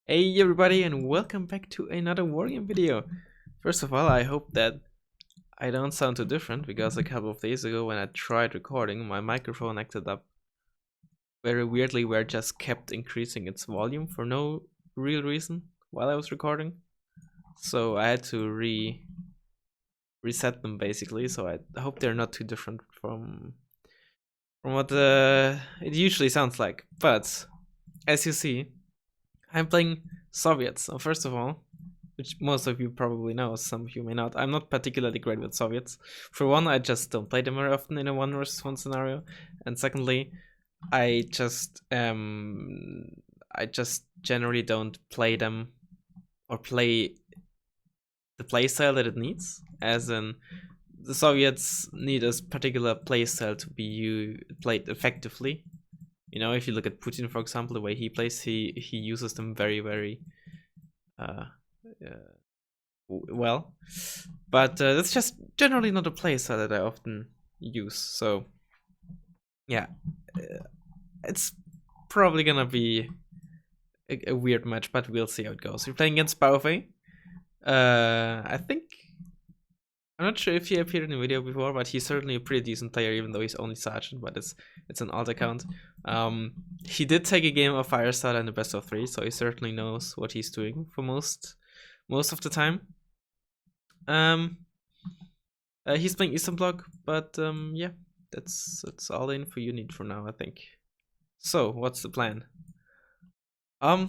Hey everybody, and welcome back to another Wargame video. First of all, I hope that I don't sound too different, because a couple of days ago when I tried recording, my microphone acted up very weirdly, where it just kept increasing its volume for no real reason while I was recording. So I had to reset them basically, so I hope they're not too different from what it usually sounds like. But as you see, I'm playing Soviets. So first of all, which most of you probably know, some of you may not, I'm not particularly great with Soviets. For one, I just don't play them very often in a 1 versus 1 scenario, and secondly, I just generally don't play them or play the playstyle that it needs. As in, the Soviets need a particular playstyle to be played effectively. You know, if you look at Putin, for example, the way he plays, he uses them very well. But that's just generally not a playstyle that I often use. So yeah, it's probably gonna be a weird match, but we'll see how it goes. We're playing against BaoFei. I think, I'm not sure if he appeared in the video before, but he's certainly a pretty decent player, even though he's only Sergeant, but it's an alt account. He did take a game of Firestarter in the best of 3, so he certainly knows what he's doing for most of the time. He's playing Eastern Bloc, but yeah, that's all the info you need for now, I think. So, what's the plan? I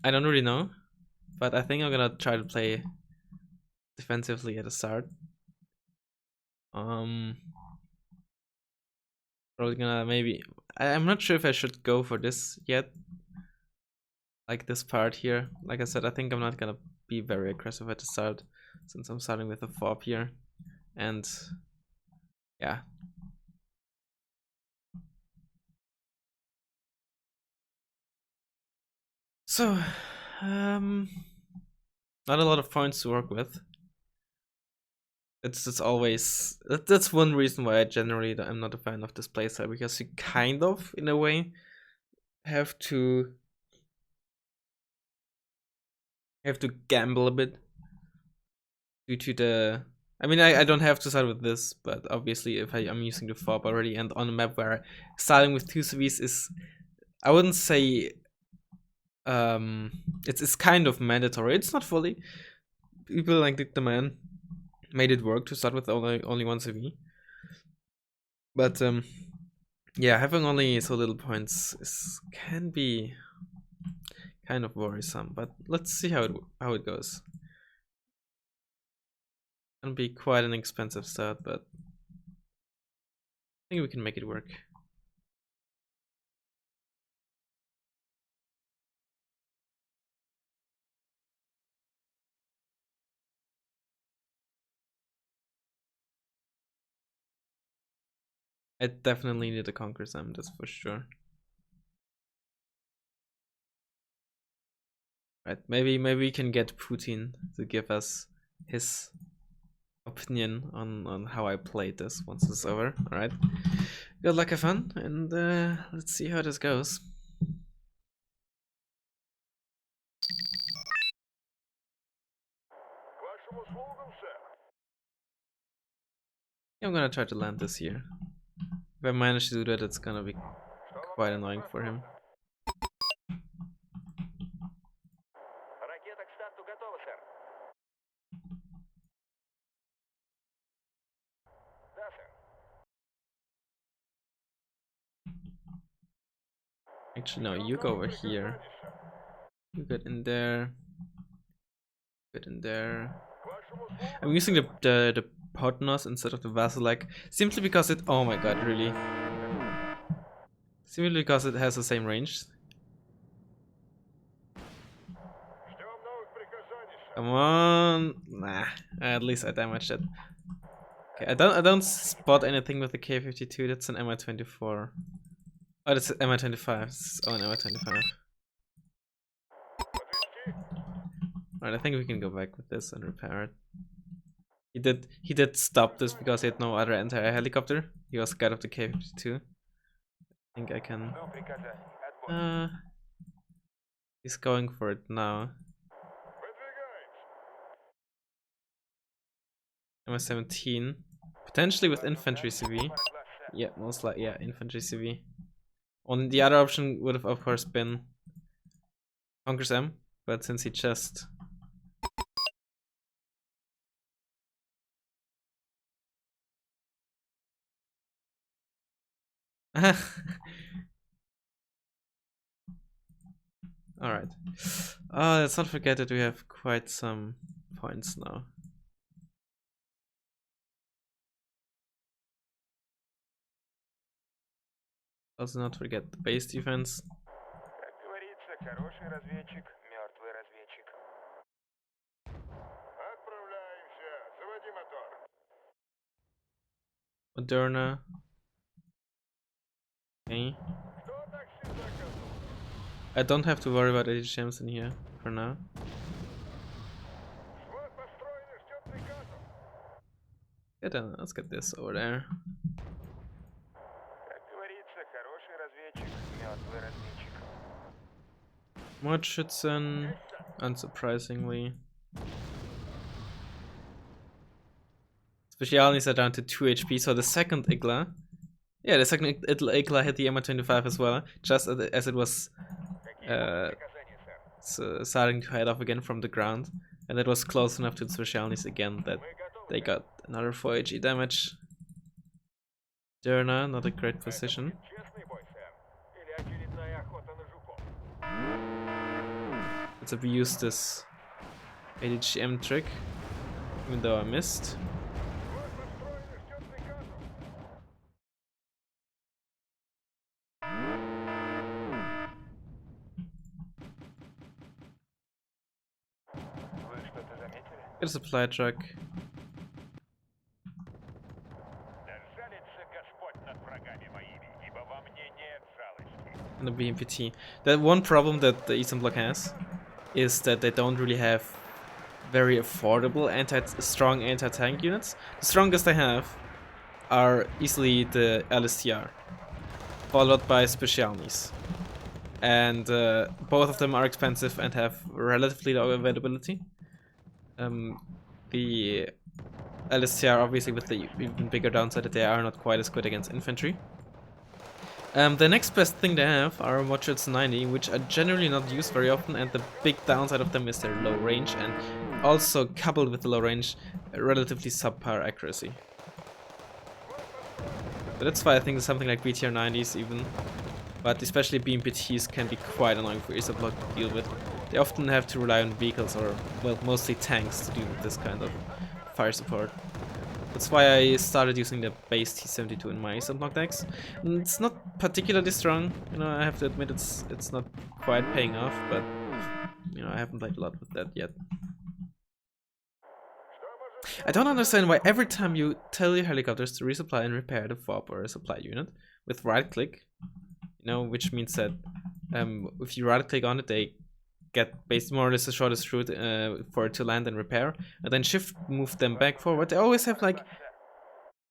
don't really know, but I think I'm gonna try to play defensively at the start. Probably gonna maybe, I'm not sure if I should go for this yet, like this part here. Like I said, I think I'm not gonna be very aggressive at the start, since I'm starting with a fob here, and yeah. So, not a lot of points to work with. It's always, that's one reason why I generally am not a fan of this playstyle, because you kind of, in a way, have to gamble a bit due to the, I mean, I don't have to start with this, but obviously if I'm using the fob already, and on a map where starting with 2 civis is, I wouldn't say, it's kind of mandatory. It's not fully. People like the man made it work to start with only 1 CV. But yeah, having only so little points can be kind of worrisome. But let's see how it goes. It'll be quite an expensive start, but I think we can make it work. I definitely need to conquer some, that's for sure. Right, maybe we can get Putin to give us his opinion on how I played this once it's over. Alright, good luck, have fun, and let's see how this goes. I'm gonna try to land this here. If I manage to do that, it's gonna be quite annoying for him. Actually, no, you go over here. You get in there. Get in there. I'm using the Podnos instead of the Vasilek, simply because it, oh my god, really? Simply because it has the same range. Come on. Nah, at least I damaged it. Okay, I don't spot anything with the K52. That's an MI24. Oh, that's an MI25. It's an MI25. Alright, I think we can go back with this and repair it. He did stop this because he had no other anti-helicopter. He was scared of the K52. I think I can He's going for it now. MS-17. Potentially with infantry CV. Yeah, most likely, yeah, infantry CV. On the other option would have, of course, been Conquers M, but since he just Alright. Let's not forget that we have quite some points now. Also not forget the base defense. Moderna. Okay. I don't have to worry about HMs in here for now. Yeah, then let's get this over there. Mordschützen, unsurprisingly. Specialities are down to 2 HP, so the second Igla. Yeah, the second Igla hit the MR25 as well, just as it was starting to head off again from the ground. And it was close enough to the specialities again that they got another 4 HE damage. Derna, not a great position. Let's abuse this ADGM trick, even though I missed. Get a supply truck. And a BMPT. That one problem that the Eastern Bloc has is that they don't really have very affordable strong anti-tank units. The strongest they have are easily the LSTR, followed by Specialmies. And both of them are expensive and have relatively low availability. The LSTR obviously with the even bigger downside that they are not quite as good against infantry. The next best thing they have are Mordschützen 90, which are generally not used very often, and the big downside of them is their low range, and also coupled with the low range, relatively subpar accuracy. But that's why I think something like BTR 90s even, but especially BMPTs can be quite annoying for Eastern Bloc to deal with. They often have to rely on vehicles or, well, mostly tanks to deal with this kind of fire support. That's why I started using the base T-72 in my Eastern Bloc decks. And it's not particularly strong, you know, I have to admit it's not quite paying off, but you know, I haven't played a lot with that yet. I don't understand why every time you tell your helicopters to resupply and repair the FOB or a supply unit with right click, you know, which means that if you right click on it, they get basically more or less the shortest route for it to land and repair, and then shift move them back forward. They always have like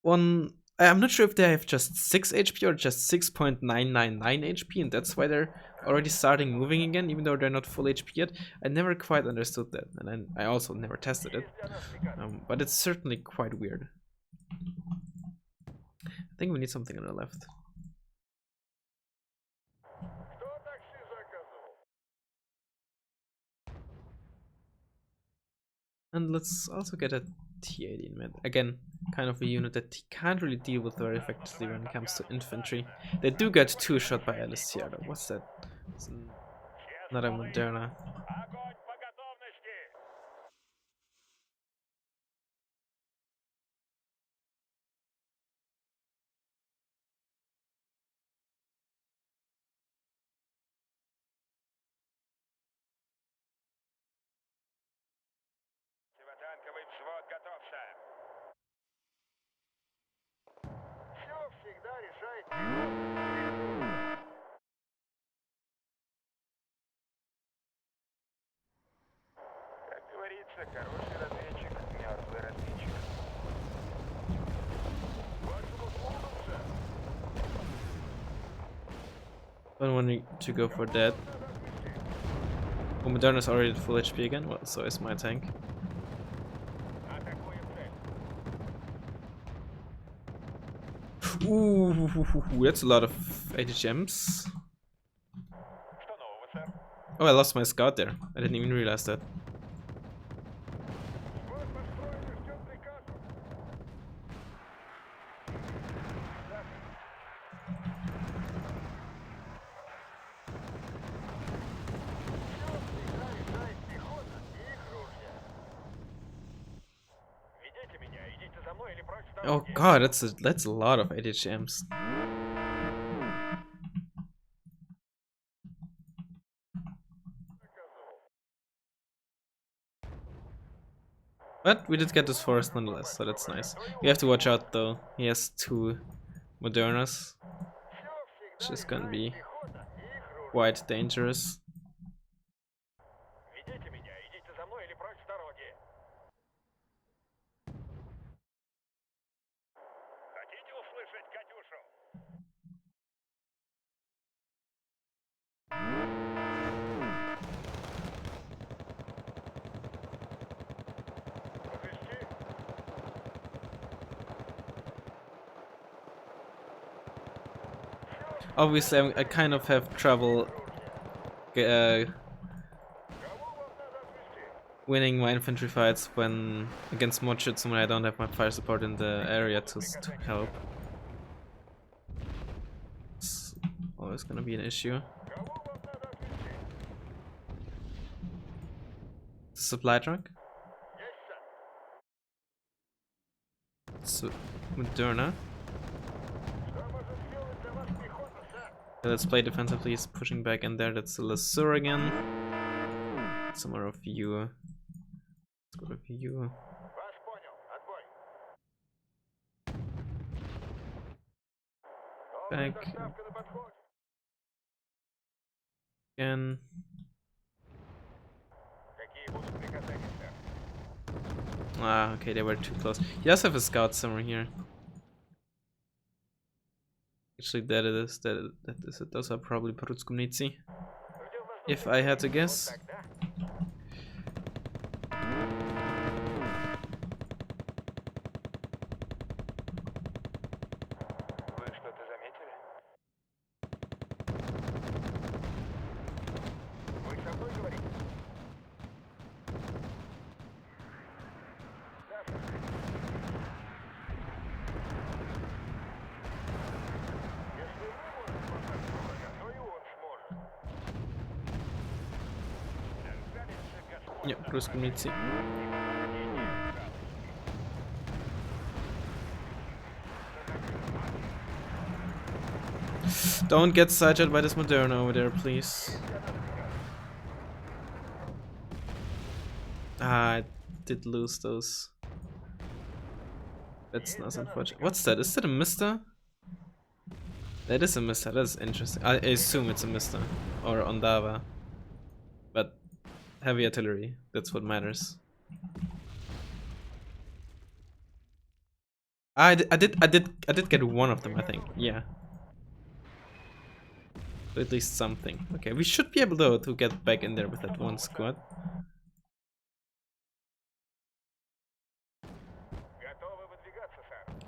one. I'm not sure if they have just 6 HP or just 6.999 HP, and that's why they're already starting moving again, even though they're not full HP yet. I never quite understood that, and I also never tested it, but it's certainly quite weird. I think we need something on the left. And let's also get a T-18 med. Again, kind of a unit that can't really deal with very effectively when it comes to infantry. They do get 2 shot by LSTR though. What's that? It's not a Moderna. Don't want to go for that. Oh, Moderna is already at full HP again. Well, so is my tank. Ooh, that's a lot of ATGMs. Oh, I lost my scout there. I didn't even realize that. Oh god, that's a lot of ATGMs. But we did get this forest nonetheless, so that's nice. We have to watch out though. He has 2 Modernas, which is gonna be quite dangerous. Obviously, I kind of have trouble winning my infantry fights when against Mochitsu when I don't have my fire support in the area to help. It's always gonna be an issue. Supply truck. So, Moderna. Let's play defensively. He's pushing back in there. That's the Lasur again. Some more of you. Let's go to you. Back. Again. Ah, okay, they were too close. He does have a scout somewhere here. Actually, that it is. That is it. Those are probably Pruskumnici. If I had to guess. Yeah, Pruskumnici. Don't get sidetracked by this Moderna over there, please. Ah, I did lose those. That's not unfortunate. What's that? Is that a mister? That is a mister. That's interesting. I assume it's a mister or Ondava. But heavy artillery. That's what matters. I did get one of them. I think. Yeah. At least something. Okay, we should be able though to get back in there with that one squad.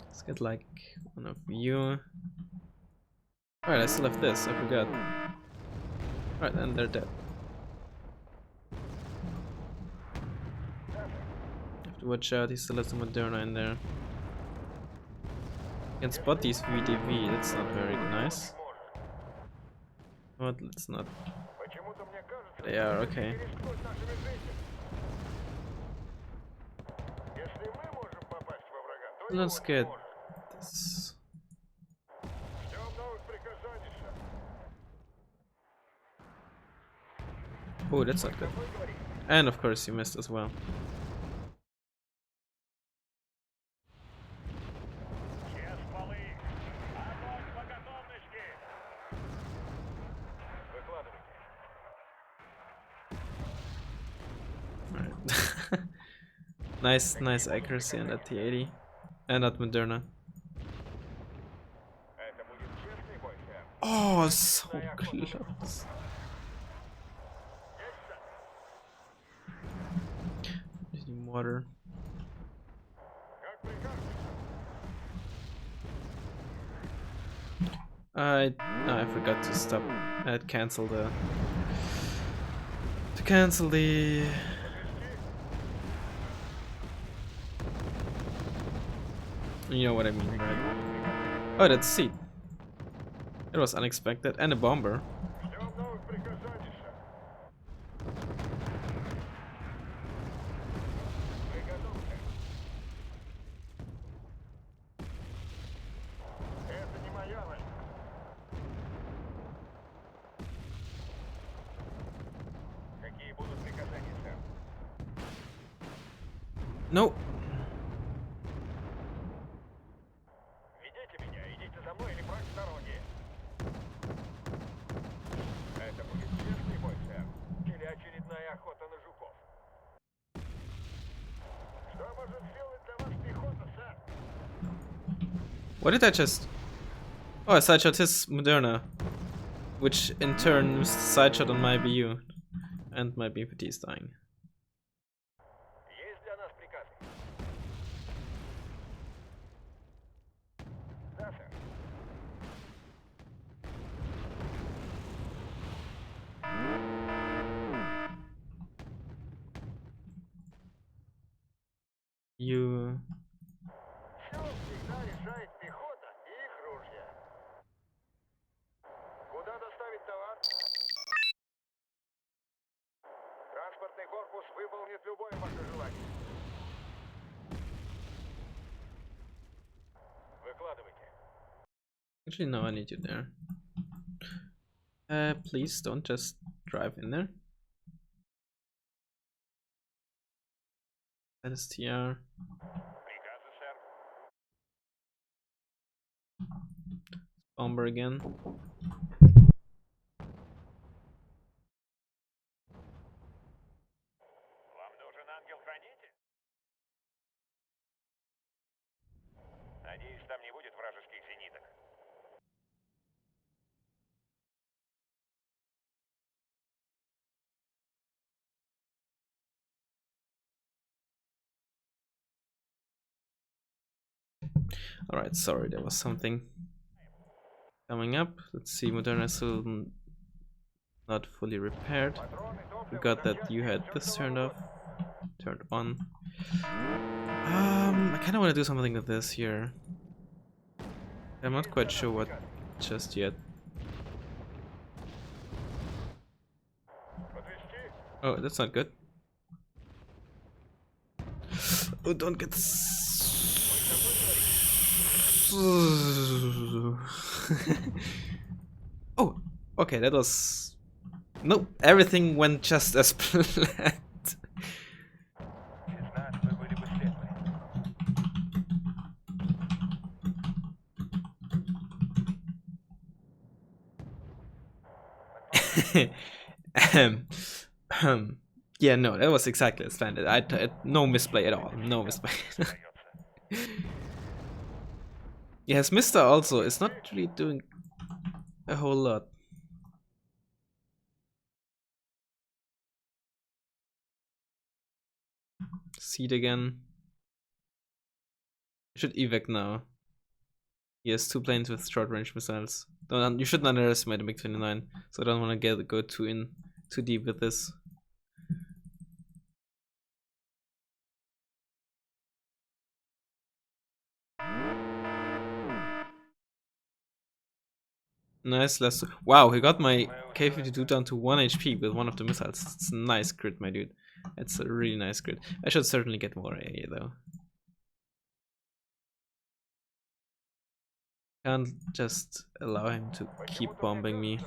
Let's get like one of you. Alright, I still have this, I forgot. Alright, and they're dead. Have to watch out, he still has some Moderna in there. Can spot these VDV, that's not very nice. But let's not. They are okay. Let's get this. Oh, that's not good. And of course you missed as well. Nice accuracy on that T80 and that Moderna. Oh, so close. water. No, I forgot to stop. Cancel the. To cancel the. You know what I mean, right? Oh, that's seed. It was unexpected, and a bomber. No. What did I just? Oh, I side shot his Moderna, which in turn side shot on my BU, and my BPT is dying. You. Actually, no, I need you there. Please don't just drive in there. That is TR. Bomber again. Alright, sorry, there was something coming up. Let's see, Moderna still not fully repaired. Forgot that you had this turned on. I kind of want to do something with this here. I'm not quite sure what just yet. Oh, that's not good. Oh, don't get. Oh, okay, that was. Nope, everything went just as planned. Yeah, no, that was exactly as planned. No misplay at all. No misplay. Yes, Mister also is not really doing a whole lot. Seed again. Should evac now. He has 2 planes with short range missiles. You shouldn't underestimate the MiG-29, so I don't want to go too deep with this. Nice last. Wow, he got my K-52 down to 1 HP with one of the missiles. It's a nice crit, my dude. It's a really nice crit. I should certainly get more AA though. Can't just allow him to keep bombing me.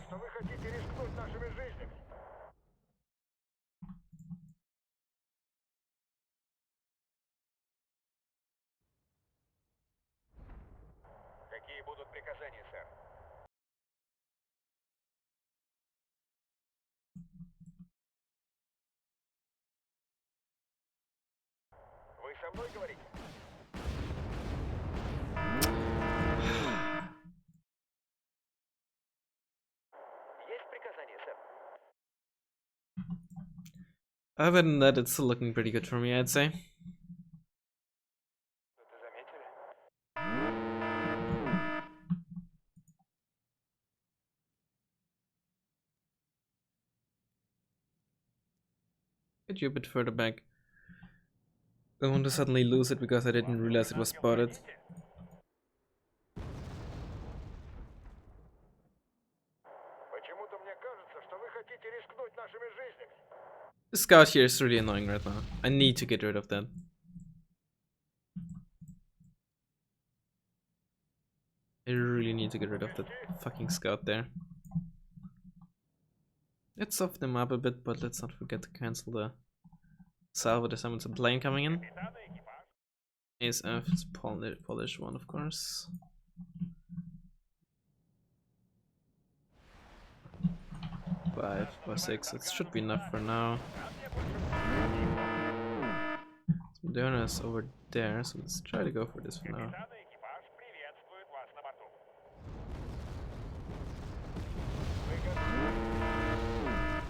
Other than that, it's still looking pretty good for me, I'd say. Get you a bit further back. Don't want to suddenly lose it because I didn't realize it was spotted. The scout here is really annoying right now. I need to get rid of that. I really need to get rid of that fucking scout there. Let's soften them up a bit, but let's not forget to cancel the salvo. There's someone's a plane coming in. ASF is Polish one, of course. Five or six, it should be enough for now. Moderna's over there, so let's try to go for this for now.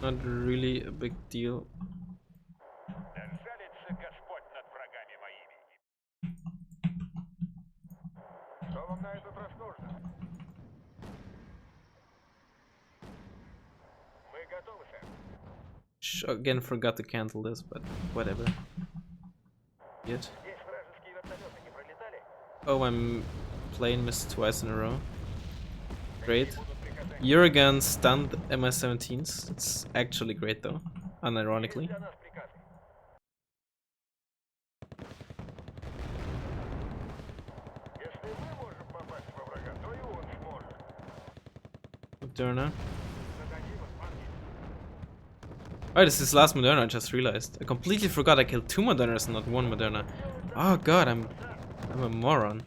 Not really a big deal. Again, forgot to cancel this, but whatever. Yet. Oh, my plane missed twice in a row. Great. Uragan stunned MS-17s. It's actually great though, unironically. Moderna. Oh, this is last Moderna, I just realized. I completely forgot I killed 2 Modernas and not 1 Moderna. Oh god, I'm a moron.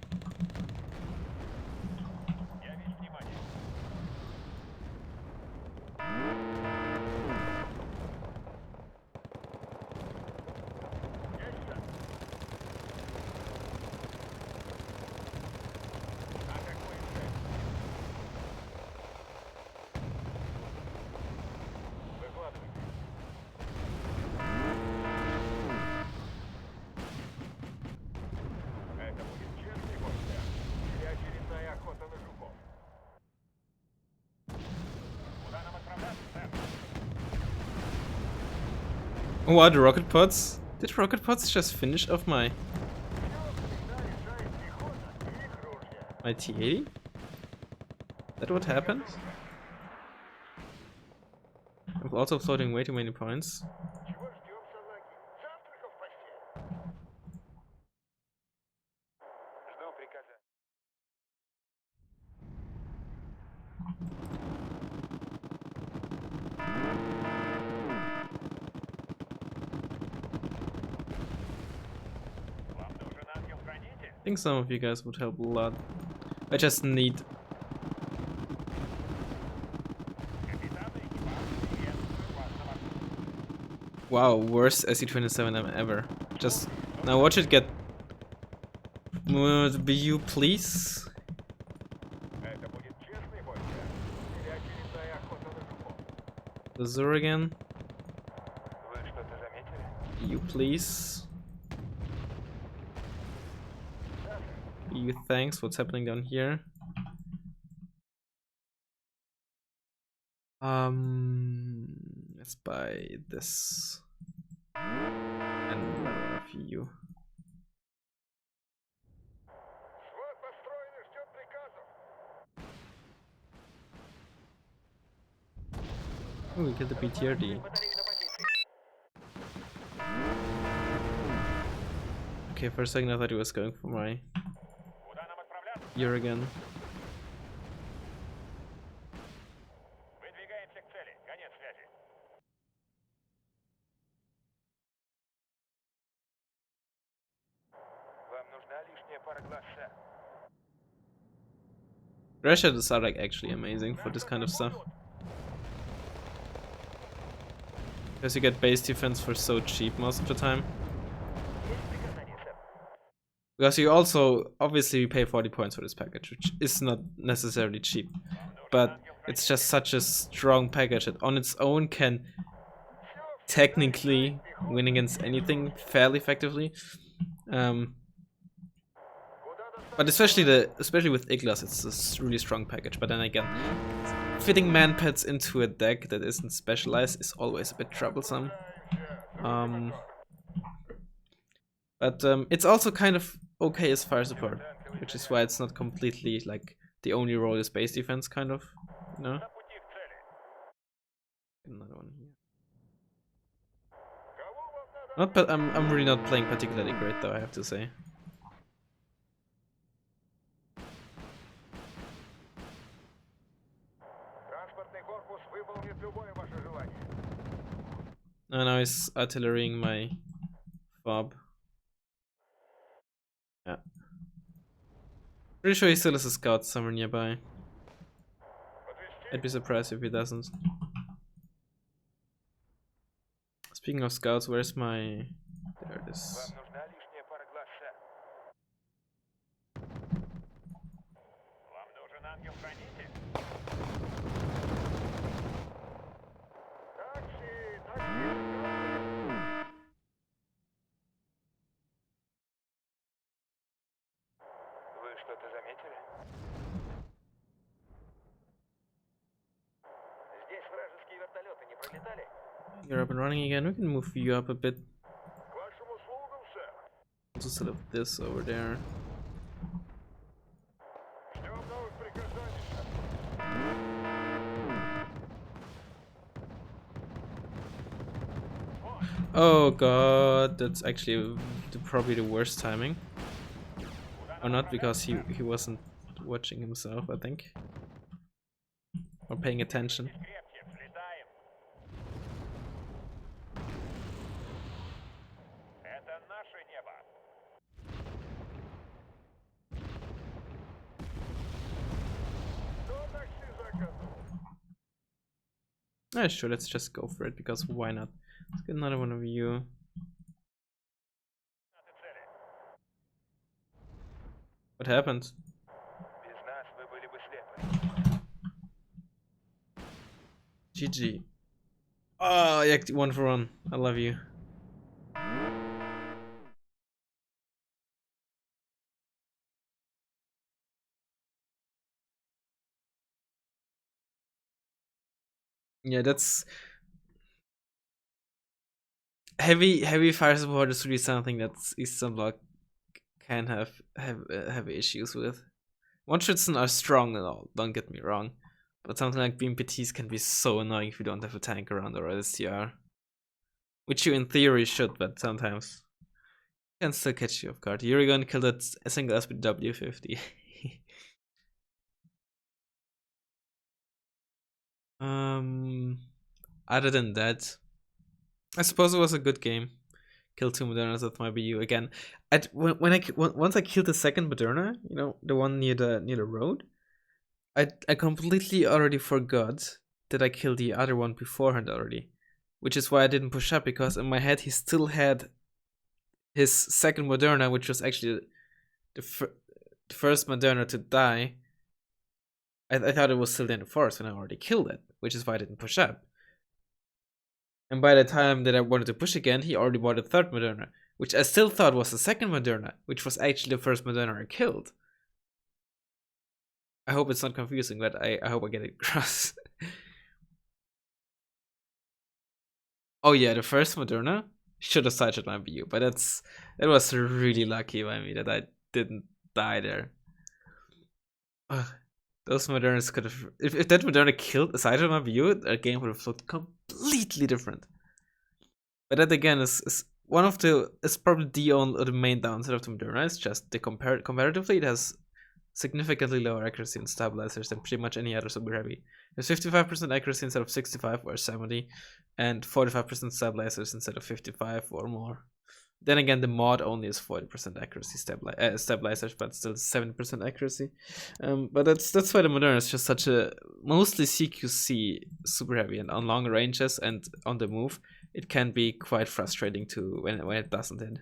What, rocket pods? Did rocket pods just finish off my T-80? That what happened? I'm also floating way too many points. I think some of you guys would help a lot. I just need... Wow, worst SE-27M ever. Just... Now watch it get... BU, please? Azure again. BU, please? Thanks. What's happening down here? Let's buy this and another of you. Oh, we get the BTRD. Okay, for a second I thought he was going for my Uragan. Russians are like actually amazing for this kind of stuff. Because you get base defense for so cheap most of the time. Because you also obviously pay 40 points for this package, which is not necessarily cheap. But it's just such a strong package that on its own can technically win against anything fairly effectively. But especially with Iglas, it's a really strong package. But then again, fitting man pads into a deck that isn't specialized is always a bit troublesome. But it's also kind of okay as fire support, which is why it's not completely like the only role is base defense, kind of, you know. Another one here. Not, but I'm really not playing particularly great though, I have to say. And now he's artillerying my fob. Yeah. Pretty sure he still has a scout somewhere nearby. I'd be surprised if he doesn't. Speaking of scouts, where's my... There it is. You're up and running again. We can move you up a bit. Also set up this over there. Oh god, that's actually probably the worst timing. Or not, because he wasn't watching himself, I think. Or paying attention. Yeah, sure, let's just go for it, because why not? Let's get another one of you. What happened? GG. Oh, yeah, 1 for 1. I love you. Yeah, that's heavy fire support is really something that Eastern Bloc can have issues with. One-shots are strong and all, don't get me wrong, but something like BMPTs can be so annoying if you don't have a tank around or SDR, which you in theory should, but sometimes can still catch you off guard. You're gonna kill that a single SPW 50. Other than that, I suppose it was a good game. Kill 2 Modernas with my BU again. Once I killed the second Moderna, you know, the one near the road, I completely already forgot that I killed the other one beforehand already, which is why I didn't push up, because in my head he still had his second Moderna, which was actually the first Moderna to die. I thought it was still in the forest when I already killed it, which is why I didn't push up. And by the time that I wanted to push again, he already bought a third Moderna, which I still thought was the second Moderna, which was actually the first Moderna I killed. I hope it's not confusing, but I hope I get it across. Oh yeah, the first Moderna should have sideshot my BU, but it was really lucky by me that I didn't die there. Ugh, those Modernas could have... If that Moderna killed a sideshot my BU, the game would have looked completely different. But that again is one of the... It's probably the main downside of the Moderna. It's just the comparatively it has significantly lower accuracy in stabilizers than pretty much any other super heavy. There's 55% accuracy instead of 65 or 70, and 45% stabilizers instead of 55 or more. Then again, the mod only is 40% accuracy stabilizers, but still 70% accuracy. But that's why the Moderna is just such a mostly CQC super heavy, and on long ranges and on the move, it can be quite frustrating too when it doesn't hit.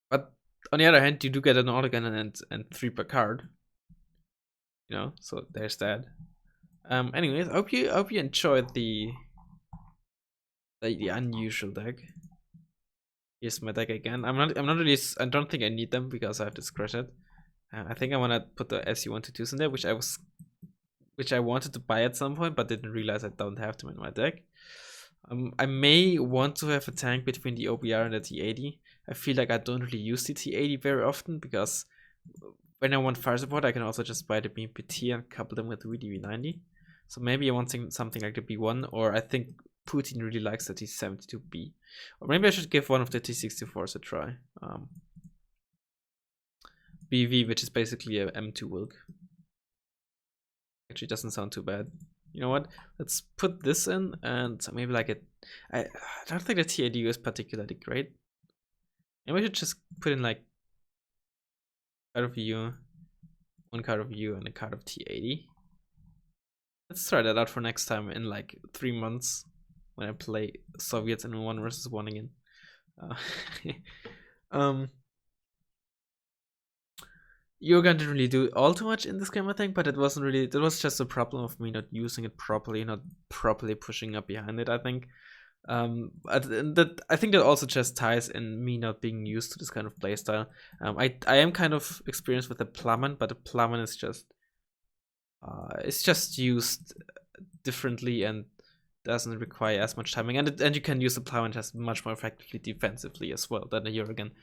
But on the other hand, you do get an autogun and 3 per card. You know, so there's that. Anyways, I hope you enjoyed the unusual deck. Here's my deck again. I'm not really. I don't think I need them because I have discretion. I think I wanna put the SU-122s in there, which I wanted to buy at some point, but didn't realize I don't have them in my deck. I may want to have a tank between the OBR and the T80. I feel like I don't really use the T80 very often because when I want fire support, I can also just buy the BMPT and couple them with the VDV90. So maybe I want something like the B1, or I think Putin really likes the T72B. Or maybe I should give one of the T64s a try. BV, which is basically a M2 Wilk. Actually doesn't sound too bad. You know what? Let's put this in and maybe like it. I don't think the T80U is particularly great. Maybe we should just put in like card of view, one card of view, and a card of T80. Let's try that out for next time in like 3 months when I play Soviets in 1 versus 1 again. Yoga didn't really do all too much in this game, I think, but it wasn't really. That was just a problem of me not using it properly, not properly pushing up behind it, I think. I think that also just ties in me not being used to this kind of playstyle. I am kind of experienced with the Plummet, but the Plummet is just it's just used differently and doesn't require as much timing, and you can use the Plummet just much more effectively defensively as well than the Jurgen.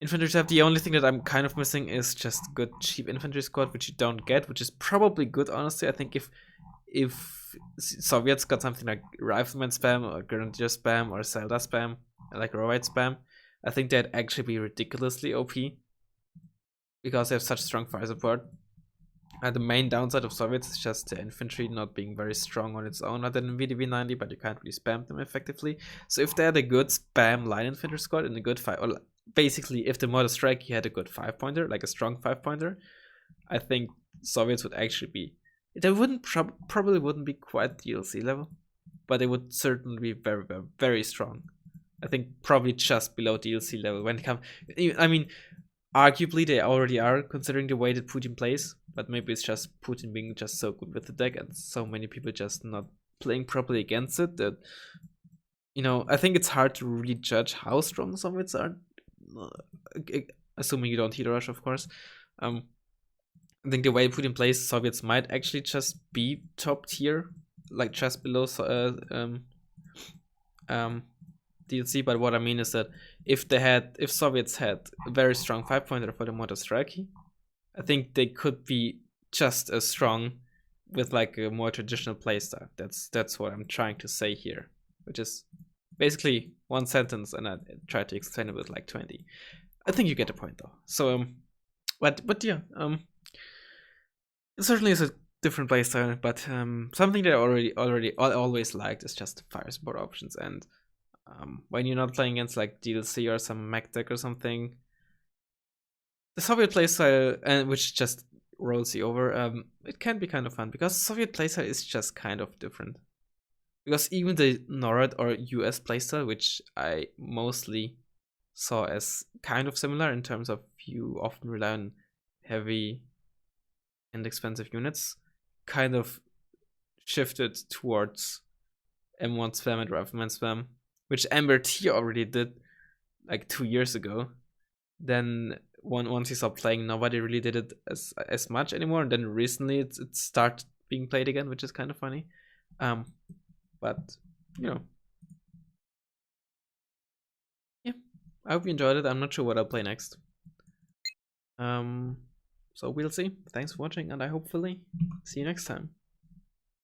Infantry tab, the only thing that I'm kind of missing is just good cheap infantry squad, which you don't get, which is probably good, honestly. I think if Soviets got something like Rifleman spam or Grenadier spam or Zelda spam, like Rovite spam, I think that'd actually be ridiculously OP because they have such strong fire support. The main downside of Soviets is just the infantry not being very strong on its own other than VDV90, but you can't really spam them effectively. So if they had a good spam line infantry squad and a good fight, or basically if the Model Strike had a good 5-pointer, like a strong 5-pointer, I think Soviets would actually be. They wouldn't probably wouldn't be quite DLC level, but they would certainly be very, very, very strong. I think probably just below DLC level when it comes. I mean, arguably they already are considering the way that Putin plays, but maybe it's just Putin being just so good with the deck and so many people just not playing properly against it that, you know, I think it's hard to really judge how strong Soviets are, assuming you don't hero rush, of course. I think the way Putin plays, Soviets might actually just be top tier, like just below DLC. But what I mean is that if Soviets had a very strong 5-pointer for the Model Strike, I think they could be just as strong with like a more traditional playstyle. That's what I'm trying to say here, which is basically one sentence, and I try to explain it with like 20. I think you get the point though. So but yeah, it certainly is a different playstyle, but something that I always liked is just the fire support options. And when you're not playing against like DLC or some mech deck or something, the Soviet playstyle, and which just rolls you over, it can be kind of fun because Soviet playstyle is just kind of different. Because even the NORAD or US playstyle, which I mostly saw as kind of similar in terms of you often rely on heavy and expensive units, kind of shifted towards M1 spam and Rifleman spam, which Amber T already did like 2 years ago. Then once he stopped playing, nobody really did it as much anymore. And then recently it started being played again, which is kind of funny. But you know, yeah, I hope you enjoyed it. I'm not sure what I'll play next. So we'll see. Thanks for watching, and I hopefully see you next time.